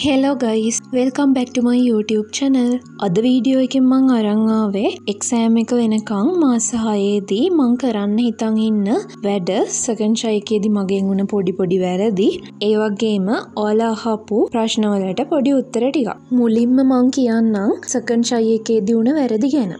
Hello guys welcome back ටු මයි YouTube channel. අද video එකෙන් මං අරන් ආවේ එක්සෑම් එක වෙනකන් මාස 6ේදී මං කරන්න හිතන් ඉන්න වැඩ සෙකන්ඩ් ට්‍රයි එකේදී මගෙන් වුණ පොඩි වැරදි ඒ වගේම ඔයාලා අහපු ප්‍රශ්න වලට පොඩි උත්තර ටිකක්. මුලින්ම මං කියන්නම් සෙකන්ඩ් ට්‍රයි එකේදී වුණ වැරදි ගැන.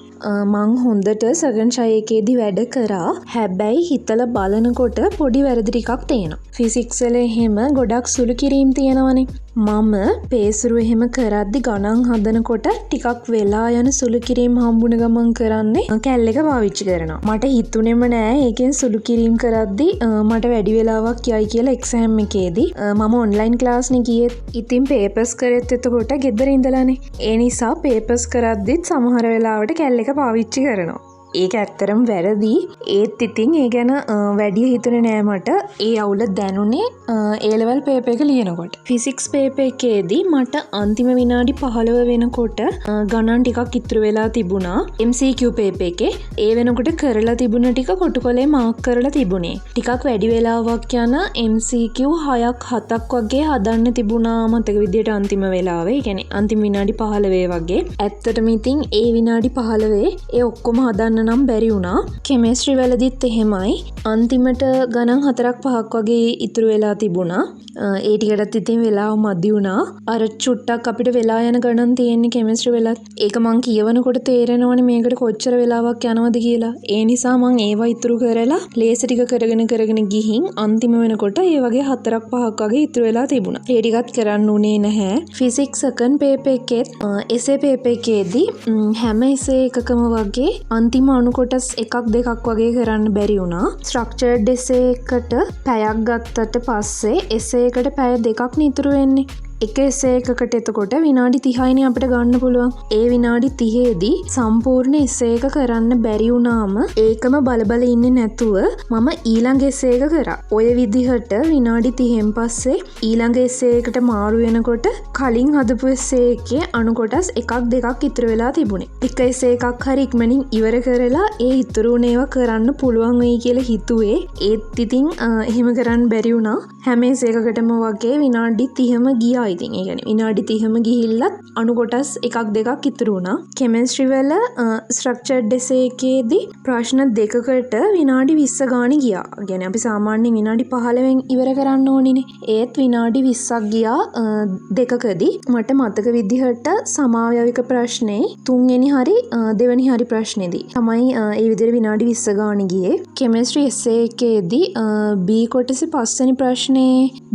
මං හොඳට සෙකන්ඩ් ට්‍රයි එකේදී වැඩ කරා. හැබැයි හිතලා බලනකොට පොඩි වැරදි ටිකක් තියෙනවා. ෆිසික්ස් වල එහෙම ගොඩක් සුළු කිරීම් තියෙනවනේ. මම පේසුරු එහෙම කරද්දි ගණන් හදනකොට ටිකක් වෙලා යන සුළු කිරීම් හම්බුන ගමන් කරන්නේ කැල් එක පාවිච්චි කරනවා. මට හිතුනේම නෑ ඒකෙන් සුළු කිරීම් කරද්දි මට වැඩි වෙලාවක් යයි කියලා එක්සෑම් එකේදී. මම ඔන්ලයින් ක්ලාස් නේ ගියේ. ඉතින් පේපර්ස් කරෙත් එතකොට ගෙදර ඉඳලානේ. ඒ නිසා පේපර්ස් කරද්දිත් සමහර වෙලාවට කැල් එක පාවිච්චි කරනවා. ඒක ඇත්තරම් වැරදි. ඒත් ඉතින් ඒ ගැන වැඩි හිතුනේ නෑ මට. ඒ අවුල දැනුනේ A-level පේපර් එක ලියනකොට. ෆිසික්ස් පේපර් එකේදී මට අන්තිම විනාඩි 15 වෙනකොට ගණන් ටිකක් ඉතුරු වෙලා තිබුණා MCQ පේපර් එකේ. ඒ වෙනකොට කරලා තිබුණ ටික කොටුකොලේ මාක් කරලා තිබුණේ. ටිකක් වැඩි වෙලාවක් යන MCQ 6ක් 7ක් වගේ හදන්න තිබුණා මතක විදියට අන්තිම වෙලාවේ. ඒ කියන්නේ අන්තිම විනාඩි 15 වගේ. ඇත්තටම ඉතින් ඒ විනාඩි 15 ඒ ඔක්කොම හදන්න නම් බැරි වුණා. කෙමිස්ට්‍රි වලදීත් එහෙමයි. අන්තිමට ගණන් 4ක් 5ක් වගේ ඉතුරු වෙලා තිබුණා. ඒ ටිකටත් ඉතින් වෙලාව මදි වුණා. අර චුට්ටක් අපිට වෙලා යන ගණන් තියෙන්නේ කෙමිස්ට්‍රි වලත්. ඒක මං කියවනකොට තේරෙනවනේ මේකට කොච්චර වෙලාවක් යනවද කියලා. ඒ නිසා මං ඒවා ඉතුරු කරලා ලේස ටික කරගෙන ගිහින් අන්තිම වෙනකොට ඒ වගේ 4ක් 5ක් වගේ ඉතුරු වෙලා තිබුණා. ඒ ටිකත් කරන්න උනේ නැහැ. ෆිසික්ස් සෙකන්ඩ් පේපර් එකෙත් එසේ පේපර් එකේදී හැම එසේ එකකම වගේ අන්තිම අණු කොටස් එකක් දෙකක් වගේ කරන්න බැරි වුණා. ස්ට්‍රක්චර්ඩ් එසේ එකට පැයක් ගත්තට පස්සේ එසේ එකට පැය දෙකක් ඉතුරු වෙන්නේ. එක එසේ එකකට එතකොට විනාඩි 30යිනේ අපිට ගන්න පුළුවන්. ඒ විනාඩි 30ේදී සම්පූර්ණ එසේ එක කරන්න බැරි වුණාම ඒකම බල ඉන්නේ නැතුව මම ඊළඟ එසේ එක කරා. ඔය විදිහට විනාඩි 30න් පස්සේ ඊළඟ එසේ එකට මාරු වෙනකොට කලින් හදපු එසේ එකේ අණු කොටස් එකක් දෙකක් ඉතුරු වෙලා තිබුණේ. එක එසේ එකක් හරි ඉක්මනින් ඉවර කරලා ඒ ඉතුරු වුණේවා කරන්න පුළුවන් වෙයි කියලා හිතුවේ. ඒත් ඉතින් එහෙම කරන්න බැරි වුණා. හැම එසේ එකකටම වගේ විනාඩි 30ම ගියා. ඉතින් ඒ කියන්නේ විනාඩි 30ම ගිහිල්ලත් අණු කොටස් එකක් දෙකක් ඉතුරු වුණා. කෙමිස්ට්‍රි වල ස්ට්‍රක්චර්ඩ් එසේ එකේදී ප්‍රශ්න දෙකකට විනාඩි 20 ගානේ ගියා. කියන්නේ අපි සාමාන්‍යයෙන් විනාඩි 15න් ඉවර කරන්න ඕනිනේ. ඒත් විනාඩි 20ක් ගියා දෙකකදී. මට මතක විදිහට සමාවයවික ප්‍රශ්නේ තුන්වෙනි හරි දෙවෙනි හරි ප්‍රශ්නේදී තමයි ඒ විදිහට විනාඩි 20 ගානේ ගියේ. කෙමිස්ට්‍රි එසේ එකේදී B කොටසේ පස්වෙනි ප්‍රශ්නේ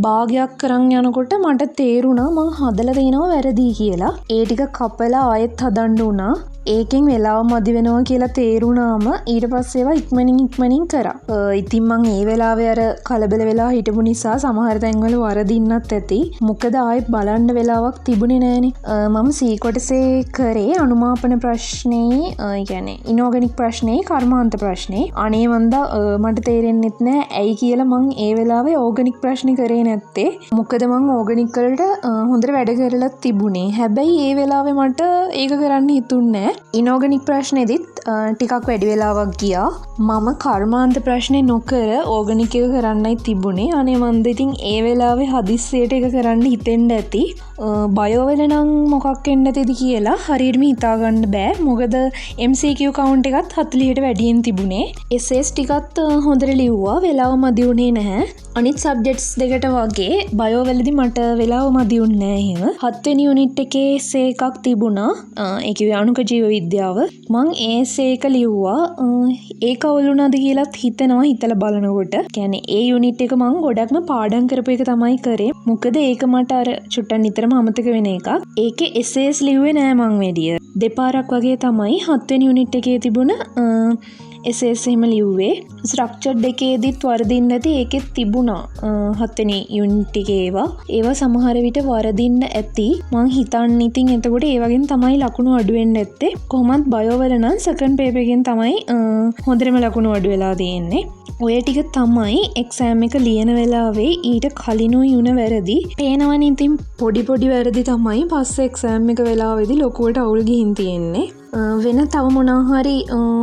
භාගයක් කරන් යනකොට මට තේරුණා මං හදලා තියෙනවා වැරදි කියලා. ඒ ටික කපලා ආයෙත් හදන්න උනා. ඒකෙන් වෙලාව මදි වෙනවා කියලා තේරුණාම ඊට පස්සේ ඒවා ඉක්මනින් කරා. ඉතින් මං ඒ වෙලාවේ අර කලබල වෙලා හිටපු නිසා සමහර තැන්වල වරදින්නත් ඇති. මොකද ආයෙත් බලන්න වෙලාවක් තිබුණේ නෑනේ. මම C කොටසේ කරේ අනුමාපන ප්‍රශ්නේ, කියන්නේ ඉනෝගනික් ප්‍රශ්නේ, කර්මාන්ත ප්‍රශ්නේ. අනේ වන්දා මට තේරෙන්නෙත් නෑ ඇයි කියලා මං ඒ වෙලාවේ ඕගනික් ප්‍රශ්නේ කරේ නැත්තේ. මොකද මං ඕගනික් වලට හොඳට වැඩ කරලා තිබුණේ. හැබැයි ඒ වෙලාවේ මට ඒක කරන්න හිතුන්නේ නෑ. ඉනෝගනික් ප්‍රශ්නේදීත් ටිකක් වැඩි වෙලාවක් ගියා. මම කර්මාන්ත ප්‍රශ්නේ නොකර ඕගනික් එක කරන්නයි තිබුණේ. අනේ මන්ද ඉතින් ඒ වෙලාවේ හදිස්සියට එක කරන්න හිතෙන්න ඇති. බයෝ වල නම් මොකක් වෙන්න ඇතිද කියලා හරියටම හිතා ගන්න බෑ. මොකද MCQ කවුන්ට් එකත් 40ට වැඩියෙන් තිබුණේ. essays ටිකත් හොඳට ලිව්වා. වෙලාව මදි වුණේ නැහැ. අනිත් සබ්ජෙක්ට්ස් දෙකට වගේ බයෝ වලදී මට වෙලාව මදි වුණේ නැහැ එහෙම. 7 වෙනි යුනිට් එකේ essay එකක් තිබුණා. ඒ කිව්වේ අණුක ජීව විද්‍යාව. මං ඒ essay එක ලිව්වා. ඒක අවුල් වුණාද කියලාත් හිතෙනවා හිතලා බලනකොට. කියන්නේ ඒ යුනිට් එක මං ගොඩක්ම පාඩම් කරපු එක තමයි කරේ. මොකද ඒක මට අර චුට්ටක් නිතරම අමතක වෙන එකක්. ඒකේ essays ලිව්වේ නෑ මං වැඩිය. දෙපාරක් වගේ තමයි 7 වෙනි යුනිට් එකේ තිබුණ essays එහෙම ලිව්වේ. ස්ට්‍රක්චර්ඩ් එකේදීත් වරදින්න ඇති. ඒකෙත් තිබුණා 7 වෙනි යුනිට් එකේ ඒවා සමහර විට වරදින්න ඇති. මං හිතන්නේ ඉතින් එතකොට ඒ වගේම තමයි ලකුණු අඩු වෙන්න ඇත්තේ. කොහොමත් බයෝ වල නම් සෙකන්ඩ් පේපර් එකෙන් තමයි හොඳටම ලකුණු අඩු වෙලා තියෙන්නේ. ඔය ටික තමයි එක්සෑම් එක ලියන වෙලාවේ ඊට කලිනුයි වුණ වැරදි. පේනවනේ ඉතින් පොඩි වැරදි තමයි පස්සේ එක්සෑම් එක වෙලාවේදී ලොකුවට අවුල් ගිහින් තියෙන්නේ. වෙන තව මොනාහරි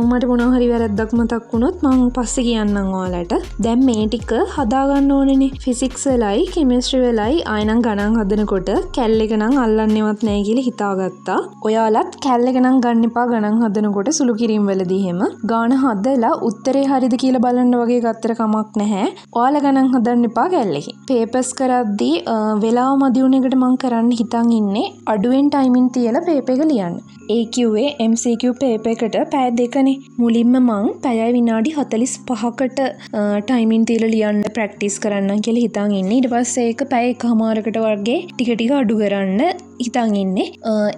මට මොනාහරි වැරද්දක් මතක් වුණොත් මං පස්සේ කියන්නම් ඔයාලට. දැන් මේ ටික හදාගන්න ඕනනේ. ෆිසික්ස් වෙලයි කෙමිස්ට්‍රි වෙලයි ආයෙනම් ගණන් හදනකොට කැල් එක නම් අල්ලන්නේවත් නැහැ කියලා හිතාගත්තා. ඔයාලත් කැල් එක නම් ගන්න එපා ගණන් හදනකොට සුළු කිරීම වලදී එහෙම. ගාන හදලා උත්තරේ හරිද කියලා බලන්න වගේ ගත්තර කමක් නැහැ. ඔයාලා ගණන් හදන්න එපා කැල් එකේ. පේපර්ස් කරද්දී වෙලාව මදි වුණ එකට මං කරන්න හිතන් ඉන්නේ අඩුවෙන් ටයිමින් තියලා පේපර් එක ලියන්න. AQA MCQ පේපර් එකට පැය 2නේ. මුලින්ම මං පැයයි විනාඩි 45කට ටයිමින් තියලා ලියන්න ප්‍රැක්ටිස් කරන්න කියලා හිතන් ඉන්නේ. ඊට පස්සේ ඒක පැය එකමාරකට වගේ ටික ටික අඩු කරන්න හිතන් ඉන්නේ.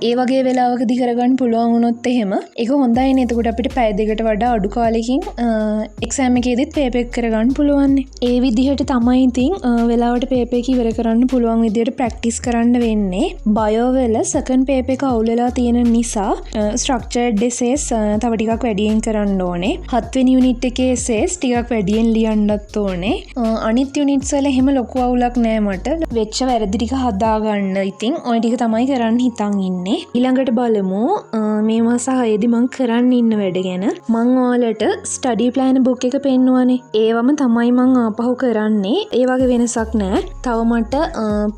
ඒ වගේ වෙලාවකදී කරගන්න පුළුවන් වුණොත් එහෙම ඒක හොඳයිනේ. එතකොට අපිට පැය 2කට වඩා අඩු කාලෙකින් එක්සෑම් එකේදීත් පේපර් එක කරගන්න පුළුවන්. ඒ විදිහට තමයි ඉතින් වෙලාවට පේපර් එක ඉවර කරන්න පුළුවන් විදිහට ප්‍රැක්ටිස් කරන්න වෙන්නේ. බයෝ වල සෙකන්ඩ් පේපර් එක අවුල් වෙලා තියෙන නිසා ස්ට්‍රක්චර්ඩ් එසේස් තව ටිකක් වැඩියෙන් කරන්න ඕනේ. 7 වෙනි යුනිට් එකේ එසේස් ටිකක් වැඩියෙන් ලියන්නත් ඕනේ. අනිත් යුනිට්ස් වල එහෙම ලොකු අවුලක් නෑ මට. වෙච්ච වැරදි ටික හදාගන්න. ඉතින් ඔය ටික තමයි කරන්න හිතන් ඉන්නේ. ඊළඟට බලමු මේ මාස 6ේදී මම කරන්න ඉන්න වැඩ ගැන. මම ඔයාලට ස්ටඩි ප්ලෑන් බුක් එක පෙන්නුවානේ. ඒවම තමයි මම ආපහු කරන්නේ. ඒ වගේ වෙනසක් නෑ. තව මට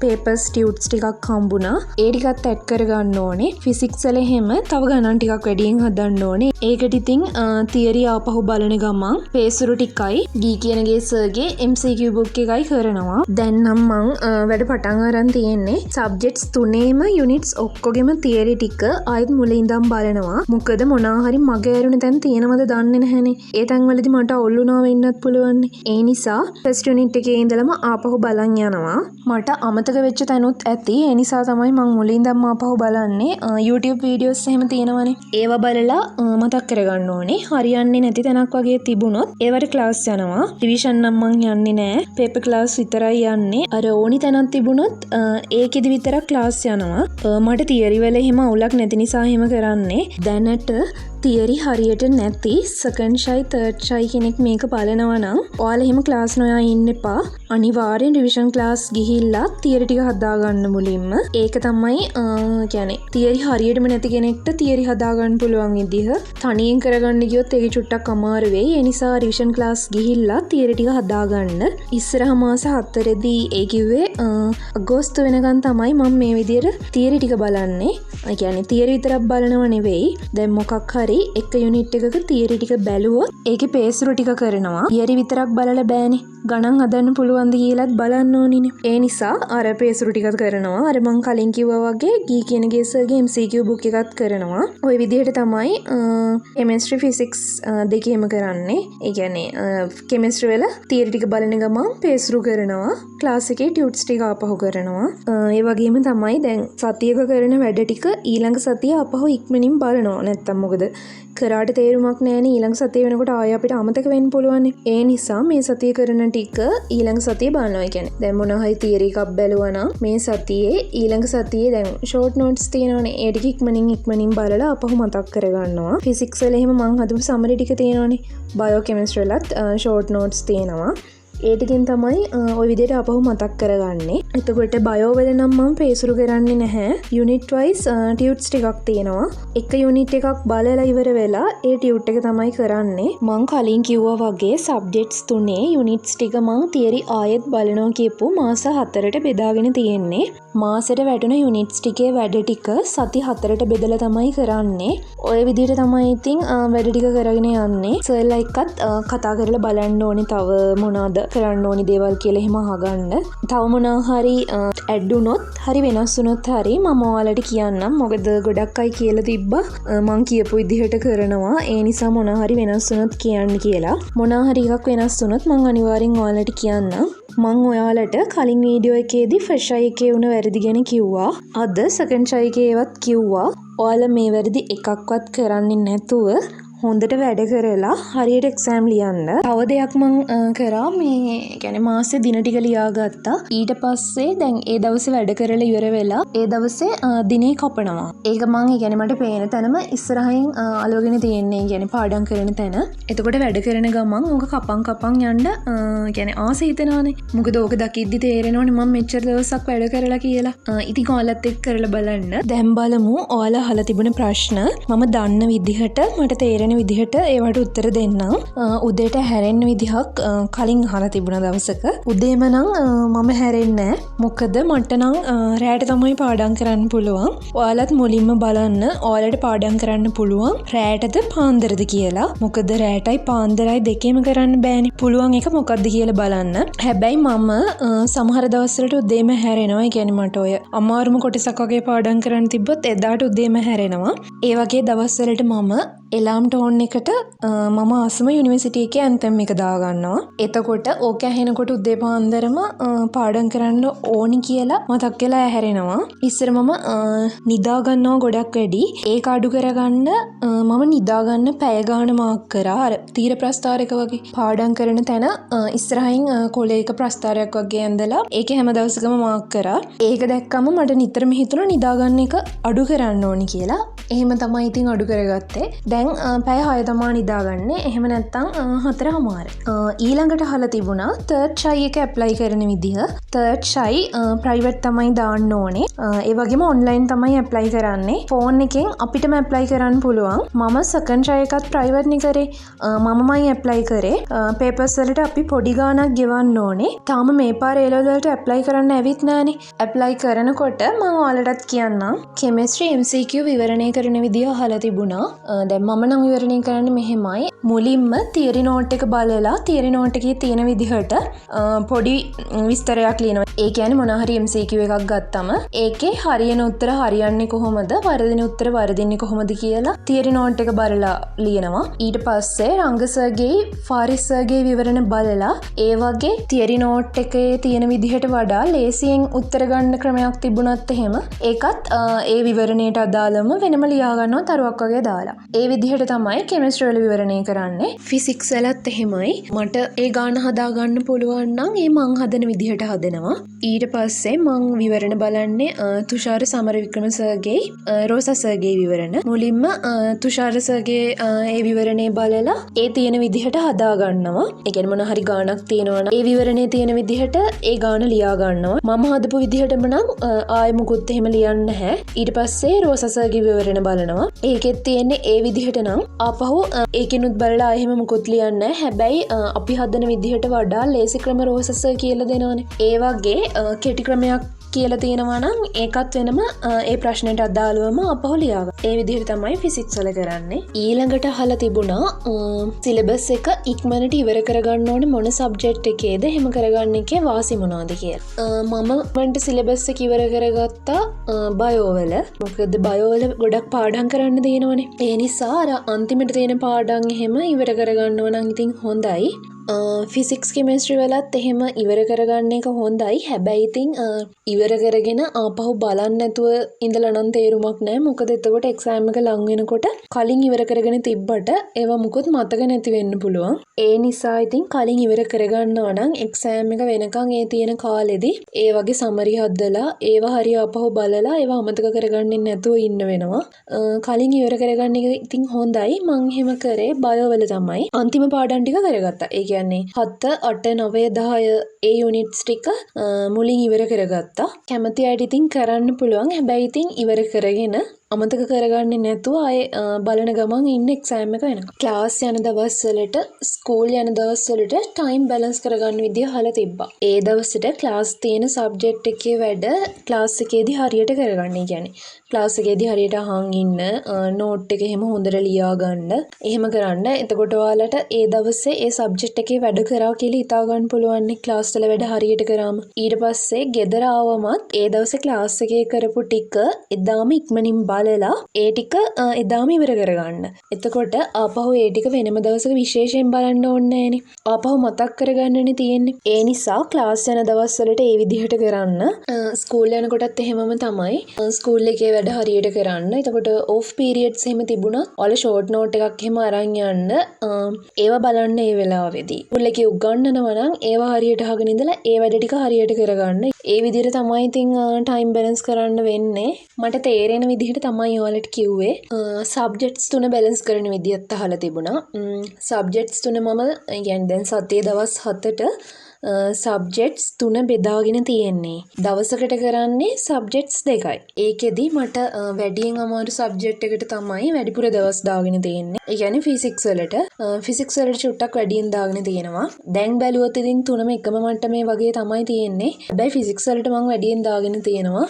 පේපර්ස් ටියුට්ස් ටිකක් හම්බුණා. ඒ ටිකත් ඇඩ් කරගන්න ඕනේ. ෆිසික්ස් වල එහෙම තව ගණන් ටිකක් වැඩියෙන් හදන්න ඕනේ. ඒකට ඉතින් තියරි ආපහු බලන ගමන් පේසුරු ටිකයි ගී කියනගේ සර්ගේ MCQ බුක් එකයි කරනවා. දැන් නම් මං වැඩ පටන් අරන් තියෙන්නේ. සබ්ජෙක්ට්ස් 3ේම යුනිට්ස් ඔක්කොගෙම තියරි ටික ආයෙත් මුලින් ඉඳන් බලනවා. මොකද මොනවා හරි මගේ ඇරුණ තැන් තියෙනවද දන්නේ නැහැනේ. ඒ තැන්වලදී මට අවුල් වුණා වෙන්නත් පුළුවන්. ඒ නිසා ෆස්ට් යුනිට් එකේ ඉඳලම ආපහු බලන් යනවා. මට අමතක වෙච්ච තැනුත් ඇති. ඒ නිසා තමයි මං මුලින් ඉඳන්ම ආපහු බලන්නේ. YouTube වීඩියෝස් එහෙම තියෙනවනේ. ඒවා බලලා මතක් කරගන්න ඕනේ. හරියන්නේ නැති තැනක් වගේ තිබුණොත් ඒවට ක්ලාස් යනවා. රිවිෂන් නම් මං යන්නේ නැහැ. පේපර් ක්ලාස් විතරයි යන්නේ. අර ඕනි තැනක් තිබුණොත් ඒකෙදි විතරක් ක්ලාස් යනවා. මට තියරි වල එහෙම අවුලක් නැති නිසා එහෙම කරන්නේ. දැනට තියරි හරියට නැති සෙකන්ඩ් ෂයි තර්ඩ් ෂයි කෙනෙක් මේක බලනවා නම් ඔයාලා එහෙම ක්ලාස් නොයා ඉන්න එපා. අනිවාර්යෙන් රිවිෂන් ක්ලාස් ගිහිල්ලා තියරි ටික හදාගන්න මුලින්ම. ඒක තමයි කියන්නේ තියරි හරියටම නැති කෙනෙක්ට තියරි හදාගන්න පුළුවන් විදිහ. තනියෙන් කරගන්න ගියොත් ඒක චුට්ටක් අමාරු වෙයි. ඒ නිසා රිවිෂන් ක්ලාස් ගිහිල්ලා තියරි ටික හදාගන්න. ඉස්සරහ මාස 4ේදී ඒ කිව්වේ අගෝස්තු වෙනකන් තමයි මම මේ විදිහට තියරි ටික බලන්නේ. ඒ කියන්නේ තියරි විතරක් බලනව නෙවෙයි. දැන් මොකක් හරි එක යුනිට් එකක තියරි ටික බැලුවොත් ඒකේ පේසුරු ටික කරනවා. තියරි විතරක් බලලා බෑනේ. ගණන් හදන්න පුළුවන්ද කියලාත් බලන්න ඕනිනේ. ඒ නිසා අර පේසුරු ටිකත් කරනවා. අර මං කලින් කිව්වා වගේ ගී කියන ගේසර්ගේ MCQ බුක් එකත් කරනවා. ওই විදිහට තමයි කෙමිස්ට්‍රි ෆිසික්ස් දෙකේම කරන්නේ. ඒ කියන්නේ කෙමිස්ට්‍රි වල තියරි ටික බලන ගමන් පේසුරු කරනවා. ක්ලාස් එකේ ටියුට්ස් ටික ආපහු කරනවා. ඒ වගේම තමයි දැන් සතියක කරන වැඩ ටික ඊළඟ සතිය ආපහු ඉක්මනින් බලනවා. නැත්තම් මොකද කරාට තේරුමක් නැහැනේ. ඊළඟ සතිය වෙනකොට ආයෙ අපිට අමතක වෙන්න පුළුවන්. ඒ නිසා මේ සතිය කරන ටික ඊළඟ සතිය බලනවා. කියන්නේ දැන් මොනවා හරි තියරි එකක් බැලුවා නම් මේ සතියේ ඊළඟ සතියේ දැන් ෂෝට් නෝට්ස් තියෙනවනේ. ඒ ටික ඉක්මනින් බලලා අපහු මතක් කරගන්නවා. ෆිසික්ස් වල එහෙම මං හදපු සමරි ටික තියෙනවනේ. බයෝ කෙමිස්ට්‍රි වලත් ෂෝට් නෝට්ස් තියෙනවා. ඒ ටිකෙන් තමයි ওই විදිහට අපහු මතක් කරගන්නේ. එතකොට බයෝ වල නම් මම පේසුරු කරන්නේ නැහැ. යුනිට් වයිස් ටියුට්ස් ටිකක් තියෙනවා. එක යුනිට් එකක් බලලා ඉවර වෙලා ඒ ටියුට් එක තමයි කරන්නේ. මං කලින් කිව්වා වගේ සබ්ජෙක්ට්ස් 3 යුනිට්ස් ටික මං තියරි ආයෙත් බලනවා කියපු මාස 4ට බෙදාගෙන තියෙන්නේ. මාසෙට වැටුණ යුනිට්ස් ටිකේ වැඩ ටික සති 4ට බෙදලා තමයි කරන්නේ. ඔය විදිහට තමයි ඉතින් වැඩ ටික කරගෙන යන්නේ. සර්ලා එක්කත් කතා කරලා බලන්න ඕනේ තව මොනවාද කරන්න ඕනි දේවල් කියලා එහෙම අහගන්න. තව මොනවා හරි ඇඩ් වුණොත් හරි වෙනස් වුණොත් හරි මම ඔයාලට කියන්නම්. මොකද ගොඩක් අය කියලා තිබ්බා මං කියපු විදිහට කරනවා. ඒ නිසා මොනවා හරි වෙනස් වුණොත් කියන්න කියලා. මොනවා හරි එකක් වෙනස් වුණොත් මං අනිවාර්යෙන් ඔයාලට කියන්නම්. මං ඔයාලට කලින් වීඩියෝ එකේදී ෆස්ට් ෂයි එකේ වුණ වැරදි ගැන කිව්වා. අද සෙකන්ඩ් ෂයි එකේවත් කිව්වා. ඔයාලා මේ වැරදි එකක්වත් කරන්නේ නැතුව හොඳට වැඩ කරලා හරියට එක්සෑම් ලියන්න. තව දෙයක් මං කරා මේ කියන්නේ මාසේ දින ටික ලියාගත්තා. ඊට පස්සේ දැන් ඒ දවසේ වැඩ කරලා ඉවර වෙලා ඒ දවසේ දිනේ කපනවා. ඒක මං කියන්නේ මට පේන තැනම ඉස්සරහින් අලවගෙන තියෙන්නේ කියන්නේ පාඩම් කරන තැන. එතකොට වැඩ කරන ගමන් ඕක කපන් යන්න කියන්නේ ආස හිතෙනවානේ. මොකද ඕක දකිද්දි තේරෙනවනේ මම මෙච්චර දවසක් වැඩ කරලා කියලා. ඉතින් ඔයාලත් එක්ක කරලා බලන්න. දැන් බලමු ඔයාලා අහලා තිබුණ ප්‍රශ්න මම දන්න විදිහට මට තේරෙන විදිහට ඒවට උත්තර දෙන්නම්. උදේට හැරෙන්න විදිහක් කලින් අහලා තිබුණ දවසක. උදේම නම් මම හැරෙන්නේ නැහැ. මොකද මට නම් රැයට තමයි පාඩම් කරන්න පුළුවන්. ඔයාලත් මුලින්ම බලන්න ඔයාලට පාඩම් කරන්න පුළුවන් රැයටද පාන්දරද කියලා. මොකද රැයටයි පාන්දරයි දෙකේම කරන්න බෑනේ. පුළුවන් එක මොකක්ද කියලා බලන්න. හැබැයි මම සමහර දවස්වලට උදේම හැරෙනවා. ඒ කියන්නේ මට ඔය අමාරුම කොටසක් වගේ පාඩම් කරන්න තිබ්බොත් එදාට උදේම හැරෙනවා. ඒ වගේ දවස්වලට මම එලාම් ටෝන් එකට මම ආසම යුනිවර්සිටි එකේ ඇන්තම් එක දාගන්නවා. එතකොට ඕක ඇහෙනකොට උදේ පාන්දරම පාඩම් කරන්න ඕනි කියලා මතක් වෙලා හැරෙනවා. ඉස්සර මම නිදා ගන්නවා ගොඩක් වැඩි. ඒක අඩු කරගන්න මම නිදා ගන්න පැය ගාන මාක් කරා. අර තීර ප්‍රස්ථාරයක වගේ පාඩම් කරන තැන ඉස්සරහින් කොලේක ප්‍රස්ථාරයක් වගේ ඇඳලා ඒක හැම දවසකම මාක් කරා. ඒක දැක්කම මට නිතරම හිතුණා නිදා ගන්න එක අඩු කරන්න ඕනි කියලා. එහෙම තමයි ඉතින් අඩු කරගත්තේ. දැන් පැය 6 තමා නිදාගන්නේ. එහෙම නැත්තම් 4:00. ඊළඟට අහලා තිබුණා තර්ඩ් ෂයි එක ඇප්ලයි කරන විදිහ. තර්ඩ් ෂයි ප්‍රයිවට් තමයි දාන්න ඕනේ. ඒ වගේම ඔන්ලයින් තමයි ඇප්ලයි කරන්නේ. ෆෝන් එකෙන් අපිටම ඇප්ලයි කරන්න පුළුවන්. මම සෙකන්ඩ් ෂයි එකත් ප්‍රයිවට් නේ කරේ. මමමයි ඇප්ලයි කරේ. පේපර්ස් වලට අපි පොඩි ගාණක් ගෙවන්න ඕනේ. තාම මේ පාර ඒ ලෙවල් වලට ඇප්ලයි කරන්න ඇවිත් නැහනේ. ඇප්ලයි කරනකොට මම ඔයාලටත් කියන්නම්. කෙමිස්ට්‍රි MCQ විවරණය කරන විදිහ අහලා තිබුණා. දැන් මම නම් විවරණය කරන්න මෙහෙමයි. මුලින්ම තියරි නෝට් එක බලලා තියරි නෝට් එකේ තියෙන විදිහට පොඩි විස්තරයක් ලියනවා. ඒ කියන්නේ මොනවා හරි MCQ එකක් ගත්තම ඒකේ හරියන උත්තර හරියන්නේ කොහොමද, වරදින උත්තර වරදින්නේ කොහොමද කියලා තියරි නෝට් එක බලලා ලියනවා. ඊට පස්සේ රංග සර්ගේ ෆාරිස් සර්ගේ විවරණ බලලා ඒ වගේ තියරි නෝට් එකේ තියෙන විදිහට වඩා ලේසියෙන් උත්තර ගන්න ක්‍රමයක් තිබුණත් එහෙම ඒකත් ඒ විවරණයට අදාළම වෙනම ලියා ගන්නවා තරුවක් වගේ දාලා. ඒ විදිහට තමයි කෙමිස්ට්‍රි වල විවරණය කරන්නේ. ෆිසික්ස් වලත් එහෙමයි. මට ඒ ගාන හදා ගන්න පුළුවන් නම් ඒ මං හදන විදිහට හදනවා. ඊට පස්සේ මං විවරණ බලන්නේ තුෂාර සමරවික්‍රම සර්ගේ රෝසා සර්ගේ විවරණ. මුලින්ම තුෂාර සර්ගේ ඒ විවරණේ බලලා ඒ තියෙන විදිහට හදා ගන්නවා. ඒ කියන්නේ මොන හරි ගානක් තියෙනවා නම් ඒ විවරණේ තියෙන විදිහට ඒ ගාන ලියා ගන්නවා. මම හදපු විදිහටම නම් ආයෙ මුකුත් එහෙම ලියන්නේ නැහැ. ඊට පස්සේ රෝසා සර්ගේ විවරණ බලනවා. ඒකෙත් තියෙන්නේ ඒ විදිහට නම් ආපහු ඒකෙනුත් බලලා එහෙම මුකුත් ලියන්නේ නැහැ. හැබැයි අපි හදන විදිහට වඩා ලේසි ක්‍රම රෝසා සර් කියලා දෙනවනේ. ඒ වගේ කෙටි ක්‍රමයක් කියලා තියෙනවා නම් ඒකත් වෙනම ඒ ප්‍රශ්නෙට අදාළවම අපහු ලියා ගන්න. ඒ විදිහට තමයි ෆිසික්ස් වල කරන්නේ. ඊළඟට අහලා තිබුණා සිලබස් එක ඉක්මනට ඉවර කරගන්න ඕනේ මොන සබ්ජෙක්ට් එකේද එහෙම කරගන්න එකේ වාසි මොනවද කියලා. මම මන්ට සිලබස් එක ඉවර කරගත්තා බයෝ වල. මොකද බයෝ වල ගොඩක් පාඩම් කරන්න දෙනවනේ. ඒ නිසා අර අන්තිමට තියෙන පාඩම් එහෙම ඉවර කරගන්න ඕන නම් ඉතින් හොඳයි. ෆිසික්ස් කෙමිස්ට්‍රි වලත් එහෙම ඉවර කරගන්න එක හොඳයි. හැබැයි ඉතින් ඉවර කරගෙන ආපහු බලන්න නැතුව ඉඳලා නම් තේරුමක් නැහැ. මොකද එතකොට එක්සෑම් එක ලඟ වෙනකොට කලින් ඉවර කරගෙන තිබ්බට ඒවා මුකුත් මතක නැති වෙන්න පුළුවන්. ඒ නිසා ඉතින් කලින් ඉවර කරගන්නවා නම් එක්සෑම් එක වෙනකන් ඒ තියෙන කාලෙදී ඒ වගේ සමරි හදලා ඒවා හරිය ආපහු බලලා ඒවා අමතක කරගන්නේ නැතුව ඉන්න වෙනවා. කලින් ඉවර කරගන්න එක ඉතින් හොඳයි. මං එහෙම කරේ බයෝ වල තමයි. අන්තිම පාඩම් ටික කරගත්තා. ඒ කියන්නේ 7, 8, 9, 10 ඒ යුනිට්ස් ටික මුලින් ඉවර කරගත්තා. කැමති අයට ඉතින් කරන්න පුළුවන්. හැබැයි ඉතින් ඉවර කරගෙන අමතක කරගන්නේ නැතුව ආයේ බලන ගමන් ඉන්න එක්සෑම් එක වෙනකම්. ක්ලාස් යන දවස්වලට ස්කූල් යන දවස්වලට ටයිම් බැලන්ස් කරගන්න විදිය අහලා තිබ්බා. ඒ දවසට ක්ලාස් තියෙන සබ්ජෙක්ට් එකේ වැඩ ක්ලාස් එකේදී හරියට කරගන්න. ඒ කියන්නේ ක්ලාස් එකේදී හරියට අහන් ඉන්න, නෝට් එක එහෙම හොඳට ලියා ගන්න. එහෙම කරන්න. එතකොට ඔයාලට ඒ දවසේ ඒ සබ්ජෙක්ට් එකේ වැඩ කරා කියලා හිතා ගන්න පුළුවන් නේ ක්ලාස් වල වැඩ හරියට කරාම. ඊට පස්සේ ගෙදර ආවමත් ඒ දවසේ ක්ලාස් එකේ කරපු ටික එදාම ඉක්මනින් බලලා දාලලා ඒ ටික එදාම ඉවර කරගන්න. එතකොට ආපහු ඒ ටික වෙනම දවසක විශේෂයෙන් බලන්න ඕනේ නෑනේ. ආපහු මතක් කරගන්නනේ තියෙන්නේ. ඒ නිසා ක්ලාස් යන දවස්වලට ඒ විදිහට කරන්න. ස්කූල් යනකොටත් එහෙමම තමයි. ස්කූල් එකේ වැඩ හරියට කරන්න. එතකොට ඕෆ් පීරියඩ්ස් එහෙම තිබුණා. ඔයාලා ෂෝට් නෝට් එකක් එහෙම අරන් යන්න. ඒවා බලන්න ඒ වෙලාවේදී. ස්කූල් එකේ උගන්වනවා නම් ඒවා හරියට අහගෙන ඉඳලා ඒ වැඩ ටික හරියට කරගන්න. ඒ විදිහට තමයි ඉතින් ටයිම් බැලන්ස් කරන්න වෙන්නේ. මට තේරෙන විදිහට තමයි ඔයාලට කිව්වේ. සබ්ජෙක්ට්ස් 3 බැලන්ස් කරන විදිහත් අහලා තිබුණා. සබ්ජෙක්ට්ස් 3 මම يعني දැන් සතියේ දවස් 7ට සබ්ජෙක්ට්ස් 3 බෙදාගෙන තියෙන්නේ. දවසකට කරන්නේ සබ්ජෙක්ට්ස් 2යි. ඒකෙදි මට වැඩියෙන් අමාරු සබ්ජෙක්ට් එකට තමයි වැඩිපුර දවස් දාගෙන තියෙන්නේ. ඒ කියන්නේ ෆිසික්ස් වලට. ෆිසික්ස් වලට චුට්ටක් වැඩියෙන් දාගෙන තියෙනවා. දැන් බැලුවොත් ඉතින් තුනම එකම මට්ටමේ වගේ තමයි තියෙන්නේ. හැබැයි ෆිසික්ස් වලට මම වැඩියෙන් දාගෙන තියෙනවා.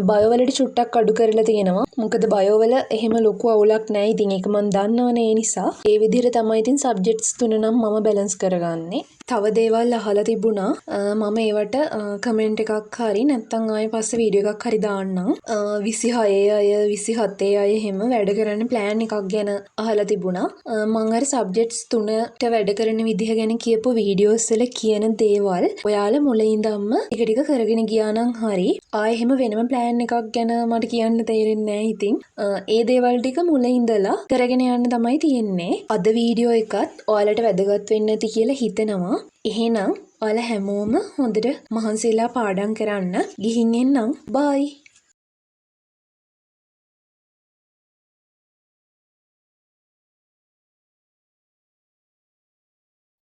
බයෝ වලට චුට්ටක් අඩු කරලා තියෙනවා. මොකද බයෝ වල එහෙම ලොකු අවුලක් නැහැ. ඉතින් ඒක මම දන්නවනේ ඒ නිසා. ඒ විදිහට තමයි ඉතින් සබ්ජෙක්ට්ස් 3 නම් මම බැලන්ස් කරගන්නේ. තව දේවල් අහලා තිබුණා. මම ඒවට කමෙන්ට් එකක් හරි නැත්නම් ආයෙ පස්සේ වීඩියෝ එකක් හරි දාන්නම්. 26 අය 27 අය එහෙම වැඩ කරන්න ප්ලෑන් එකක් ගැන අහලා තිබුණා. මම අර සබ්ජෙක්ට්ස් 3ට වැඩ කරන විදිහ ගැන කියපු වීඩියෝස් වල කියන දේවල් ඔයාලා මුලින් ඉඳන්ම ටික ටික කරගෙන ගියා නම් හරි. ආයෙ එහෙම වෙනම ප්ලෑන් එකක් ගැන මට කියන්න තේරෙන්නේ නැහැ ඉතින්. ඒ දේවල් ටික මුලින් ඉඳලා කරගෙන යන්න තමයි තියෙන්නේ. අද වීඩියෝ එකත් ඔයාලට වැදගත් වෙන්න ඇති කියලා හිතෙනවා. එහෙනම් ඔයාලා හැමෝම හොඳට මහන්සිලා පාඩම් කරන්න. ගිහින් එන්නම්. බයි.